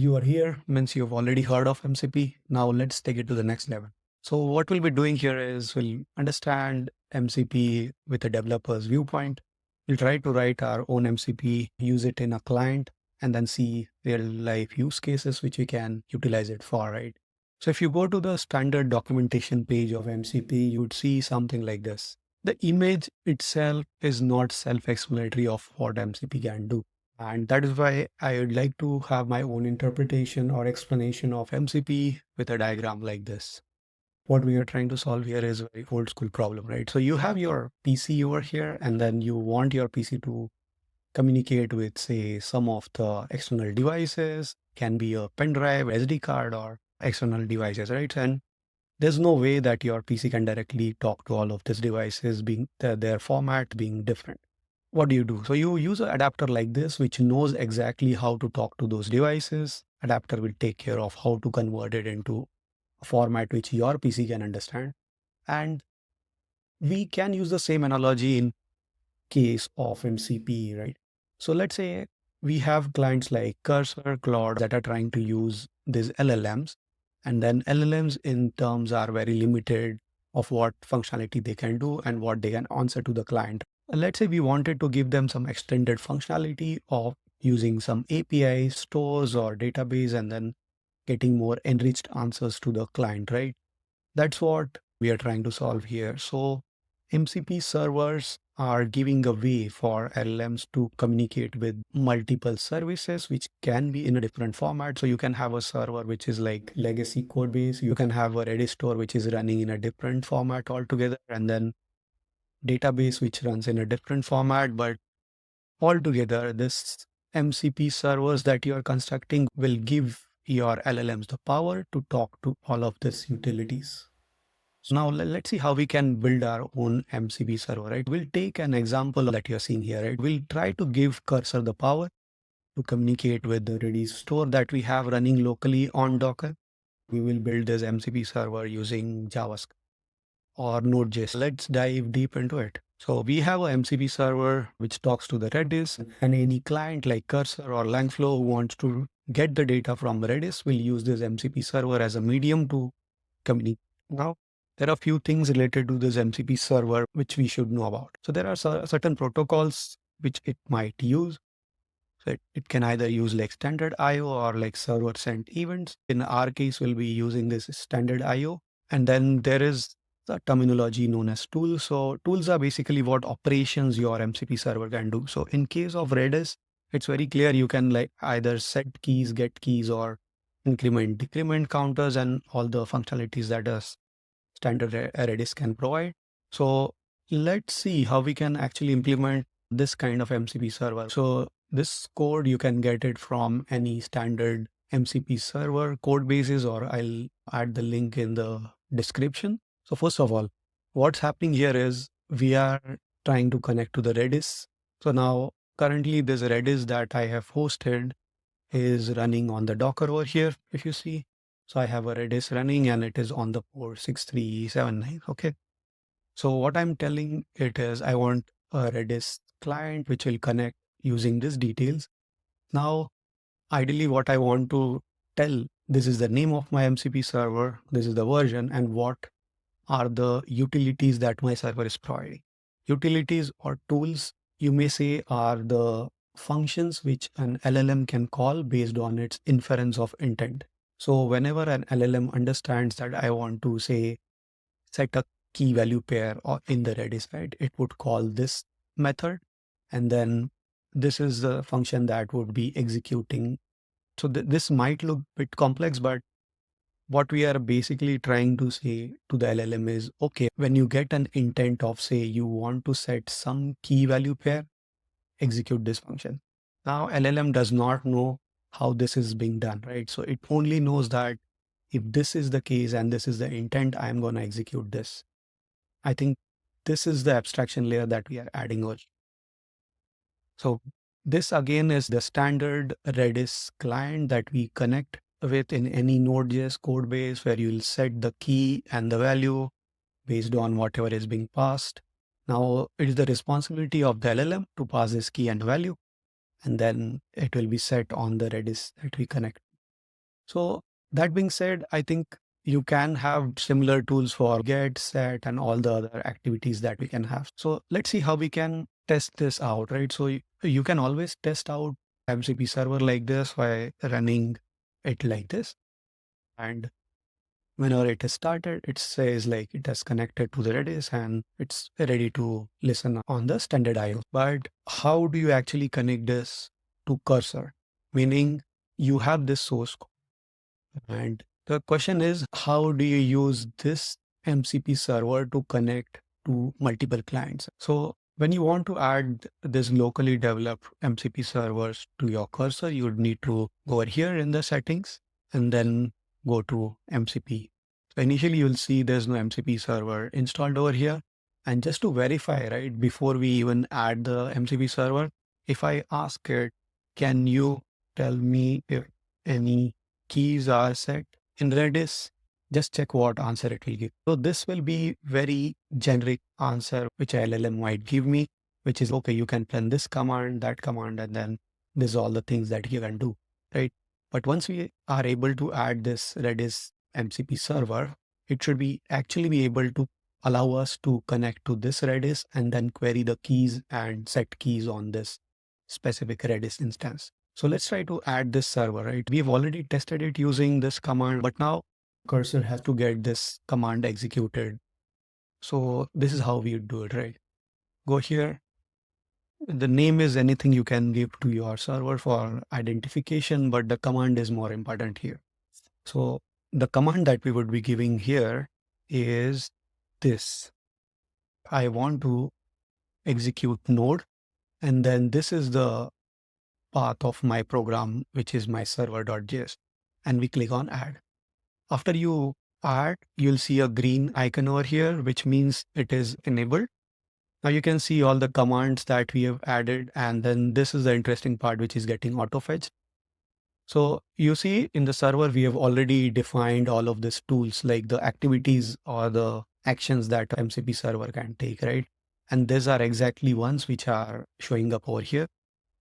You are here means you've already heard of MCP. Now let's take it to the next level. So what we'll be doing here is we'll understand MCP with a developer's viewpoint. We'll try to write our own MCP, use it in a client, and then see real life use cases which we can utilize it for, right? So if you go to the standard documentation page of MCP, you would see something like this. The image itself is not self-explanatory of what MCP can do. And that is why I would like to have my own interpretation or explanation of MCP with a diagram like this. What we are trying to solve here is a very old school problem, right? So you have your PC over here, and then you want your PC to communicate with, say, some of the external devices, can be a pen drive, SD card, or external devices, right? And there's no way that your PC can directly talk to all of these devices, being their format being different. What do you do? So you use an adapter like this, which knows exactly how to talk to those devices. Adapter will take care of how to convert it into a format which your PC can understand. And we can use the same analogy in case of MCP, right? So let's say we have clients like Cursor, Claude that are trying to use these LLMs. And then LLMs in terms are very limited of what functionality they can do and what they can answer to the client. And let's say we wanted to give them some extended functionality of using some API stores or database and then getting more enriched answers to the client, right? That's what we are trying to solve here. So MCP servers are giving a way for LLMs to communicate with multiple services, which can be in a different format. So you can have a server which is like legacy code base. You can have a Redis store which is running in a different format altogether, and then database which runs in a different format. But altogether, this MCP servers that you are constructing will give your LLMs the power to talk to all of these utilities. So now let's see how we can build our own MCP server, right? We'll take an example that you're seeing here, right? We'll try to give Cursor the power to communicate with the Redis store that we have running locally on Docker. We will build this MCP server using JavaScript or Node.js. Let's dive deep into it. So we have a MCP server which talks to the Redis, and any client like Cursor or Langflow who wants to get the data from Redis will use this MCP server as a medium to communicate. Now, there are a few things related to this MCP server which we should know about. So there are certain protocols which it might use. So it can either use like standard IO or like server sent events. In our case, we'll be using this standard IO. And then there is the terminology known as tools. So tools are basically what operations your MCP server can do. So in case of Redis, it's very clear you can like either set keys, get keys, or increment, decrement counters and all the functionalities that a standard Redis can provide. So let's see how we can actually implement this kind of MCP server. So this code, you can get it from any standard MCP server code bases, or I'll add the link in the description. So first of all, what's happening here is we are trying to connect to the Redis. So now currently this Redis that I have hosted is running on the Docker over here, if you see. So I have a Redis running and it is on the port 6379. Okay. So what I'm telling it is I want a Redis client which will connect using these details. Now, ideally what I want to tell, this is the name of my MCP server, this is the version, and what are the utilities that my server is providing. Utilities or tools, you may say, are the functions which an LLM can call based on its inference of intent. So whenever an LLM understands that I want to say set a key value pair or in the Redis, right, it would call this method, and then this is the function that would be executing. So this might look a bit complex, but what we are basically trying to say to the LLM is, okay, when you get an intent of, say, you want to set some key value pair, execute this function. Now, LLM does not know how this is being done, right? So it only knows that if this is the case and this is the intent, I'm going to execute this. I think this is the abstraction layer that we are adding on. So this again is the standard Redis client that we connect with in any Node.js code base, where you'll set the key and the value based on whatever is being passed. Now it is the responsibility of the LLM to pass this key and value, and then it will be set on the Redis that we connect. So that being said, I think you can have similar tools for get, set, and all the other activities that we can have. So let's see how we can test this out, right? So you can always test out MCP server like this by running it like this. And whenever it is started, it says like it has connected to the Redis and it's ready to listen on the standard IO. But how do you actually connect this to cursor? Meaning you have this source code, and the question is, how do you use this MCP server to connect to multiple clients? So when you want to add this locally developed MCP servers to your cursor, you would need to go over here in the settings and then go to MCP. So initially you'll see there's no MCP server installed over here. And just to verify, right, before we even add the MCP server, if I ask it, can you tell me if any keys are set in Redis, just check what answer it will give. So this will be very generic answer, which LLM might give me, which is, okay, you can plan this command, that command, and then this is all the things that you can do, right? But once we are able to add this Redis MCP server, it should be actually be able to allow us to connect to this Redis and then query the keys and set keys on this specific Redis instance. So let's try to add this server, right? We've already tested it using this command, but now cursor has to get this command executed. So this is how we do it, right? Go here. The name is anything you can give to your server for identification, but the command is more important here. So the command that we would be giving here is this. I want to execute node, and then this is the path of my program, which is my server.js, and we click on add. After you add, you'll see a green icon over here, which means it is enabled. Now you can see all the commands that we have added, and then this is the interesting part, which is getting auto-fetched. So you see in the server, we have already defined all of these tools, like the activities or the actions that MCP server can take, right? And these are exactly ones which are showing up over here.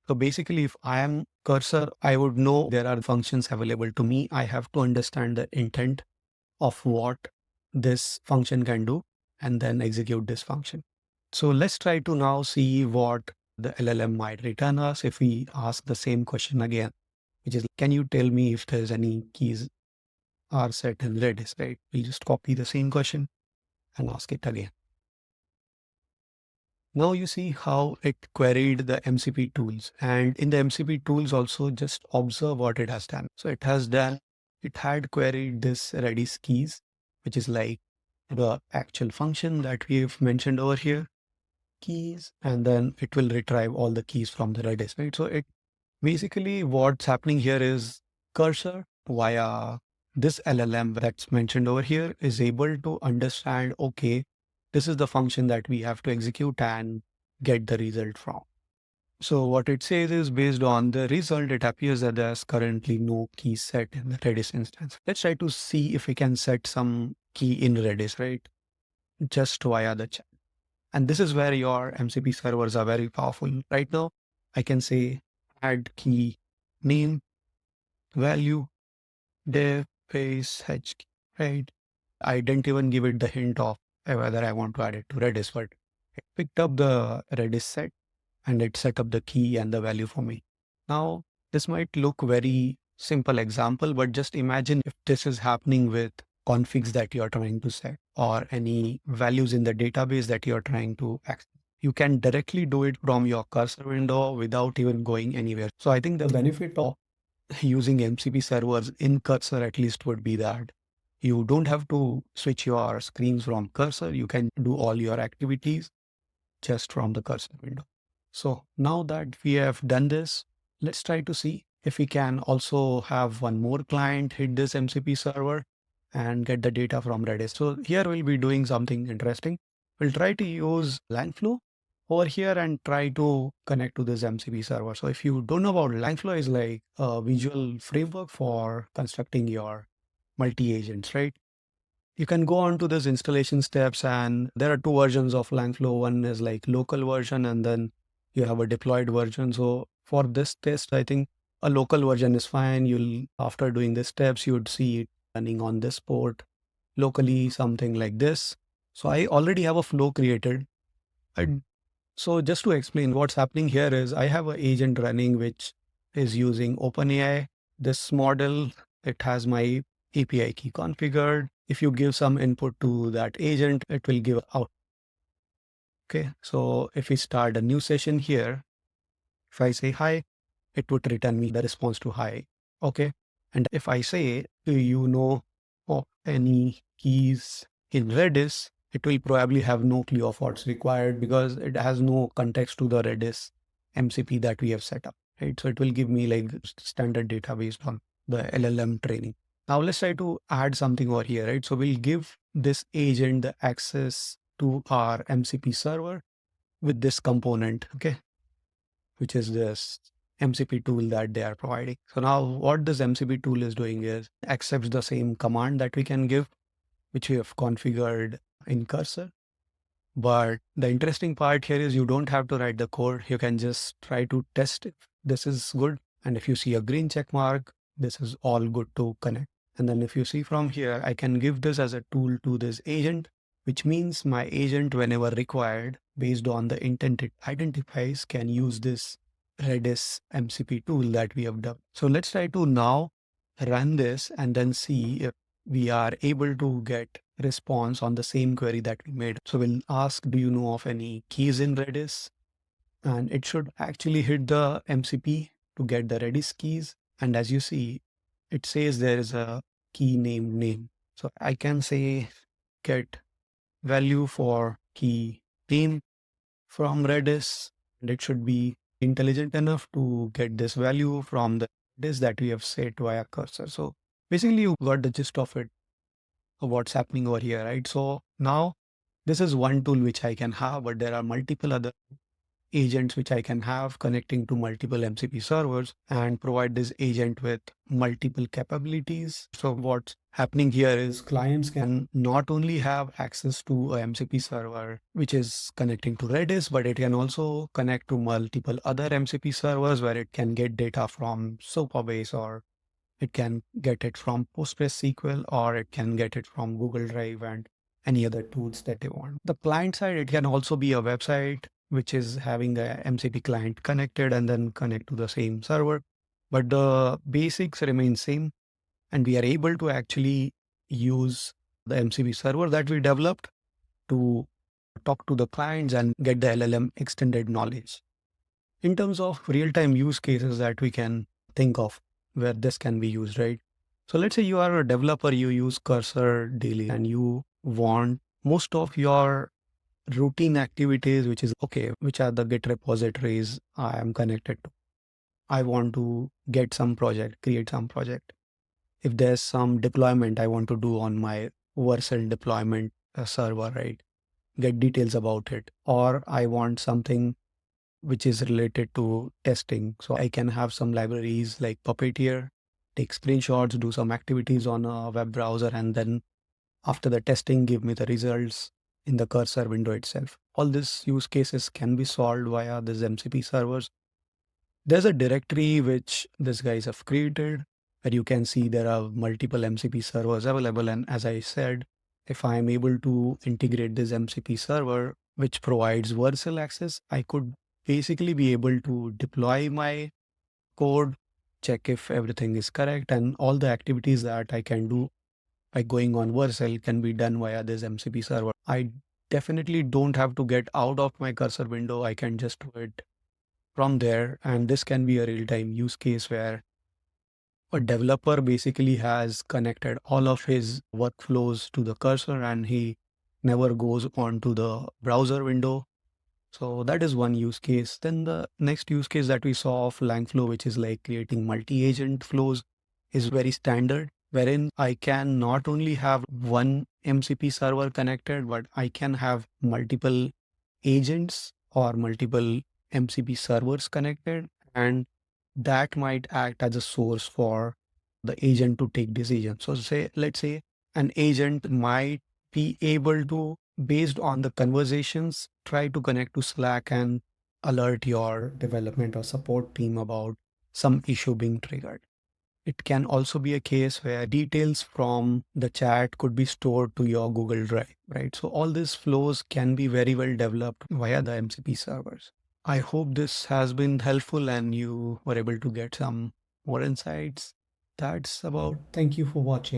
So basically, if I am cursor, I would know there are functions available to me. I have to understand the intent of what this function can do and then execute this function. So let's try to now see what the LLM might return us if we ask the same question again, which is, can you tell me if there's any keys are set in Redis, right? We'll just copy the same question and ask it again. Now you see how it queried the MCP tools, and in the MCP tools also just observe what it has done. So it had queried this Redis keys, which is like the actual function that we've mentioned over here, keys, and then it will retrieve all the keys from the Redis, right? So it basically what's happening here is cursor via this LLM that's mentioned over here is able to understand, okay, this is the function that we have to execute and get the result from. So what it says is based on the result, it appears that there's currently no key set in the Redis instance. Let's try to see if we can set some key in Redis, right? Just via the chat. And this is where your MCP servers are very powerful. Right now, I can say add key name, value, dev, base, h key, right? I didn't even give it the hint of whether I want to add it to Redis, but it picked up the Redis set and it set up the key and the value for me. Now, this might look very simple example, but just imagine if this is happening with configs that you're trying to set or any values in the database that you're trying to access. You can directly do it from your cursor window without even going anywhere. So I think the benefit of using MCP servers in cursor at least would be that you don't have to switch your screens from cursor. You can do all your activities just from the cursor window. So now that we have done this, let's try to see if we can also have one more client hit this MCP server and get the data from Redis. So here we'll be doing something interesting. We'll try to use Langflow over here and try to connect to this MCP server. So if you don't know about Langflow, is like a visual framework for constructing your multi-agents, right? You can go on to this installation steps, and there are two versions of Langflow. One is like local version, and then you have a deployed version. So for this test, I think a local version is fine. After doing the steps, you would see it running on this port locally, something like this. So I already have a flow created. And so just to explain what's happening here is I have an agent running, which is using OpenAI. This model, it has my API key configured. If you give some input to that agent, it will give out. Okay. So if we start a new session here, if I say hi, it would return me the response to hi. Okay. And if I say, do you know of any keys in Redis, it will probably have no clue of what's required because it has no context to the Redis MCP that we have set up, right? So it will give me like standard data based on the LLM training. Now let's try to add something over here, right? So we'll give this agent the access to our MCP server with this component, okay, which is this MCP tool that they are providing. So now what this MCP tool is doing is accepts the same command that we can give, which we have configured in Cursor. But the interesting part here is you don't have to write the code. You can just try to test if this is good. And if you see a green check mark, this is all good to connect. And then if you see from here, I can give this as a tool to this agent, which means my agent, whenever required, based on the intent it identifies, can use this Redis MCP tool that we have done. So let's try to now run this and then see if we are able to get response on the same query that we made. So we'll ask, do you know of any keys in Redis? And it should actually hit the MCP to get the Redis keys. And as you see, it says there is a key named name. So I can say get value for key name from Redis, and it should be intelligent enough to get this value from the Redis that we have set via cursor. So basically you got the gist of it, of what's happening over here, right? So now this is one tool which I can have, but there are multiple other agents which I can have connecting to multiple MCP servers and provide this agent with multiple capabilities. So what's happening here is clients can not only have access to a MCP server, which is connecting to Redis, but it can also connect to multiple other MCP servers where it can get data from Sopabase, or it can get it from PostgreSQL, or it can get it from Google Drive and any other tools that they want. The client side, it can also be a website which is having a MCP client connected and then connect to the same server. But the basics remain same, and we are able to actually use the MCP server that we developed to talk to the clients and get the LLM extended knowledge. In terms of real-time use cases that we can think of where this can be used, right? So let's say you are a developer, you use Cursor daily and you want most of your routine activities, which is okay, which are the Git repositories I am connected to. I want to get some project, create some project. If there's some deployment I want to do on my Vercel deployment server, right? Get details about it. Or I want something which is related to testing. So I can have some libraries like Puppeteer, take screenshots, do some activities on a web browser, and then after the testing, give me the results in the cursor window itself. All these use cases can be solved via these MCP servers. There's a directory which these guys have created where you can see there are multiple MCP servers available. And as I said, if I am able to integrate this MCP server, which provides Vercel access, I could basically be able to deploy my code, check if everything is correct, and all the activities that I can do by going on Vercel can be done via this MCP server. I definitely don't have to get out of my cursor window. I can just do it from there. And this can be a real-time use case where a developer basically has connected all of his workflows to the cursor and he never goes on to the browser window. So that is one use case. Then the next use case that we saw of Langflow, which is like creating multi-agent flows, is very standard, wherein I can not only have one MCP server connected, but I can have multiple agents or multiple MCP servers connected, and that might act as a source for the agent to take decisions. So let's say an agent might be able to, based on the conversations, try to connect to Slack and alert your development or support team about some issue being triggered. It can also be a case where details from the chat could be stored to your Google Drive, right? So all these flows can be very well developed via the MCP servers. I hope this has been helpful and you were able to get some more insights. That's about. Thank you for watching.